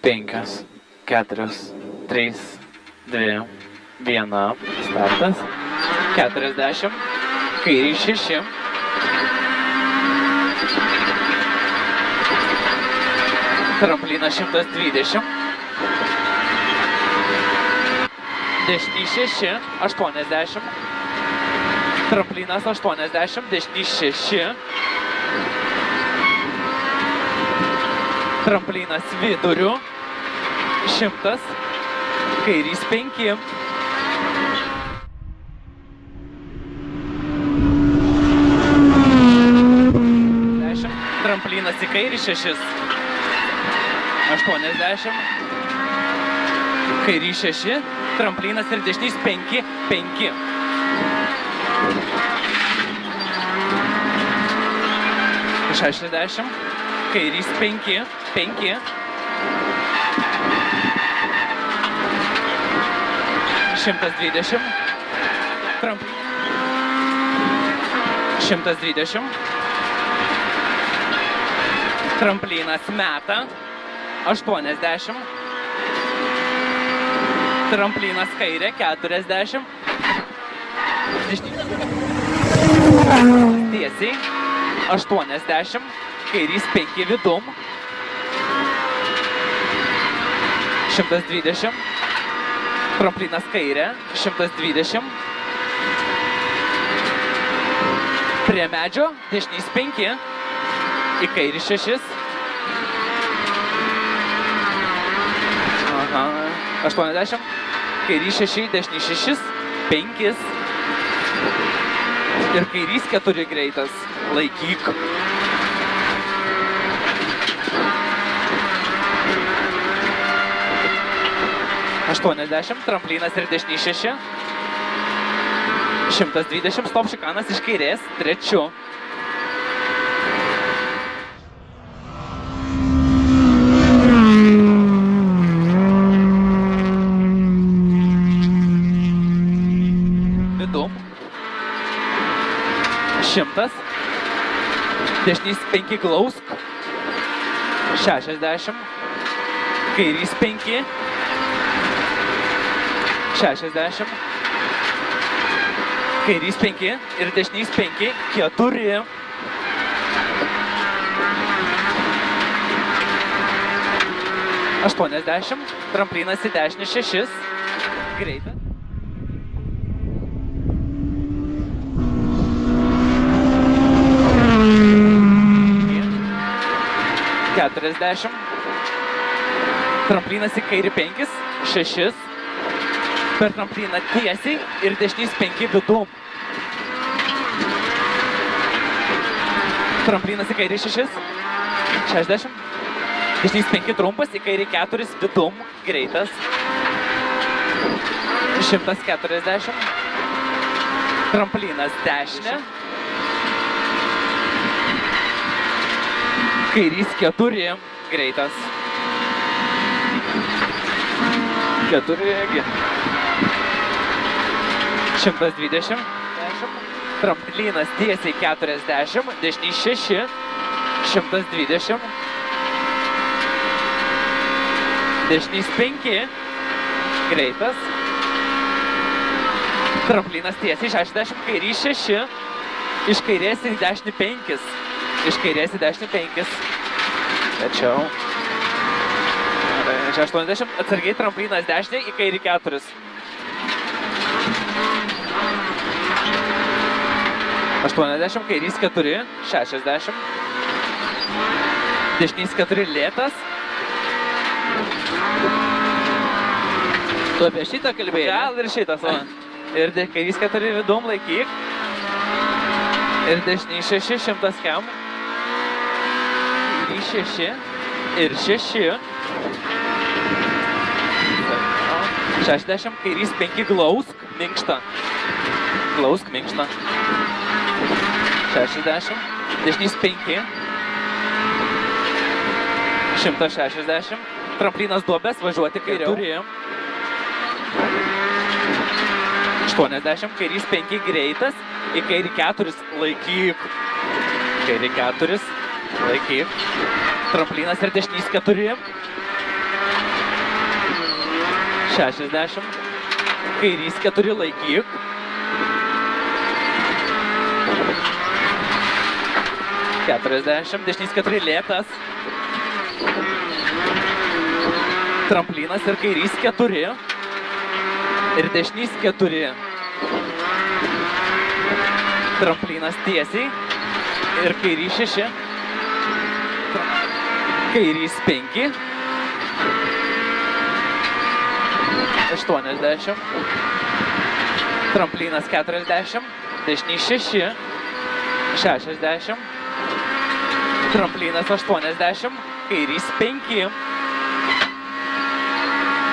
5, 4, 3, 2, 1, startas, 40, kairį 6, tramplinas 120, dešinį 6, 80, tramplinas 80, dešinį 6, tramplinas viduriu 100, kairys 5, tramplinas į kairį 6, 80, kairį 6, tramplinas ir dešinys 5, 5. $60, kairys 5, 5. 120, 120, tramplinas meta 80, tramplinas kairė 40, tiesiai 80, kairys 5 vidum, 120, tramplinas kairė 120, prie medžio dešinys 5, į kairį 6, 80, kairys 6, dešinys 6, 5 ir kairys 4 greitas, laikyk. 80, tramplinas ir dešinys 6, 120, stop šikanas iš kairės, 3. Vidum, 100, dešinys 5 glausk, 60, kairys 5, 60, kairys 5 ir dešinys 5, 4. 80, tramplinas į dešinį 6, greitas. 40, tramplinas į kairį 5, 6, per trampliną tiesiai ir dešinys 5 vidum. Tramplinas į kairį 6, 60, dešinys 5 trumpas, į kairį 4 vidum, greitas. 140, tramplinas dešinė, kairys 4, greitas. 4, 120, tramplinas tiesiai 40, dešinys 6, 120, dešinys 5, greitas, tramplinas tiesiai 60, kairys 6, iš kairės į dešinį 5, iš kairės į dešinį 5, tačiau 80, atsargiai tramplinas dešinį į kairį 4. 80, kairys 4, 60, dešinys 4 lėtas. Tu apie šitą kalbėjai? Gal ir šitas, va. Ir kairys 4 vidum laikyk. Ir dešinys 6, 100 kem. Kairys 6 ir 6. 60, kairys 5 glausk, minkštą. Glausk, minkštą. 60, dešinys 5, 160, tramplinas duobės, važiuoti kairiau. 80, kairys 5 greitas, į kairį 4 laikyk. Kairį 4 laikyk. Tramplinas ir dešinys 4. 60. Kairys 4 laikyk. 40. Dešinys 4 lėtas. Tramplinas ir kairys 4. Ir dešinys 4. Tramplinas tiesiai. Ir kairys 6. Kairys 5. 80. Tramplinas 40. Dešinys 6. 60. Tramplinas 80. Kairys 5.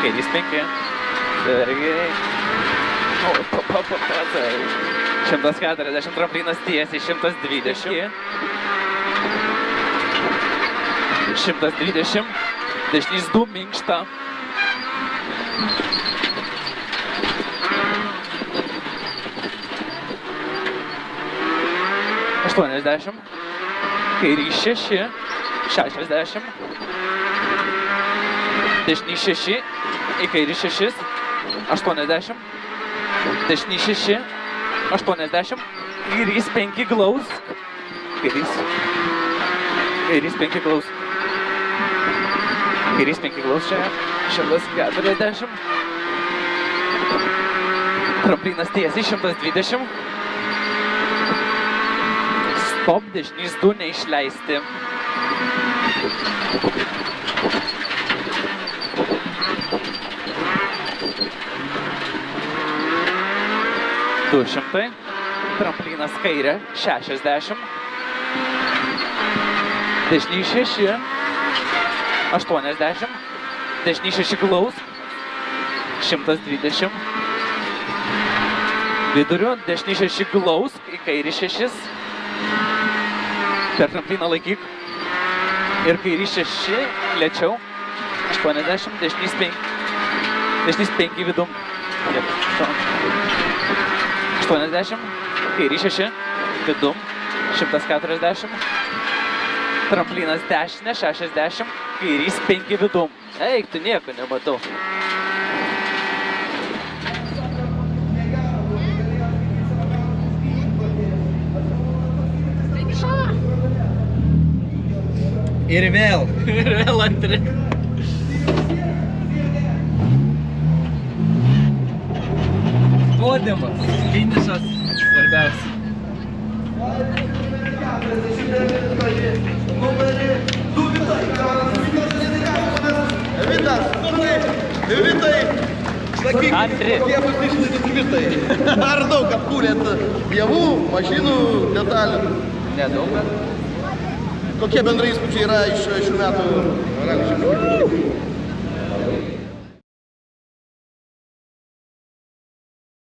Kairys 5. Dar gerai. 140. Tramplinas tiesiai. 120. 120. Dešinys 2 minkšta. 80. Kairys 6. 60. Dešinys 6. Į kairį 6. 80. Dešinys 6. 80. Kairys 5 glaus. Kairys 5 glaus. Kairys 5 glaus čia. 140. Tramplinas tiesiai. 120. Stop, dešinys 2 neišleisti. 200. Tramplinas kairė. 60. Dešinys 6. 80. Dešinys 6 glaus. 120. Viduriu. Dešinys 6 glaus. Į kairį 6. Per trampliną laikyk. Ir kairys 6, lėčiau. 80, dešinys 5. Dešinys 5 vidum. 80, kairys 6, vidum. 140. Tramplinas dešinė, 60. Kairys 5 vidum. Eik, tu nieko nematau. Ir vėl. Ir vėl antri. Podiumas. Finišas. Svarbiausia. Vitai, sakyk, Antri. kokie bus išlaidyti Vitai? Ar daug apkūrėt javų, mašinų, detalių? Nedaug, bet Kokie bendrai įspūdžiai yra iš šių metų ralio?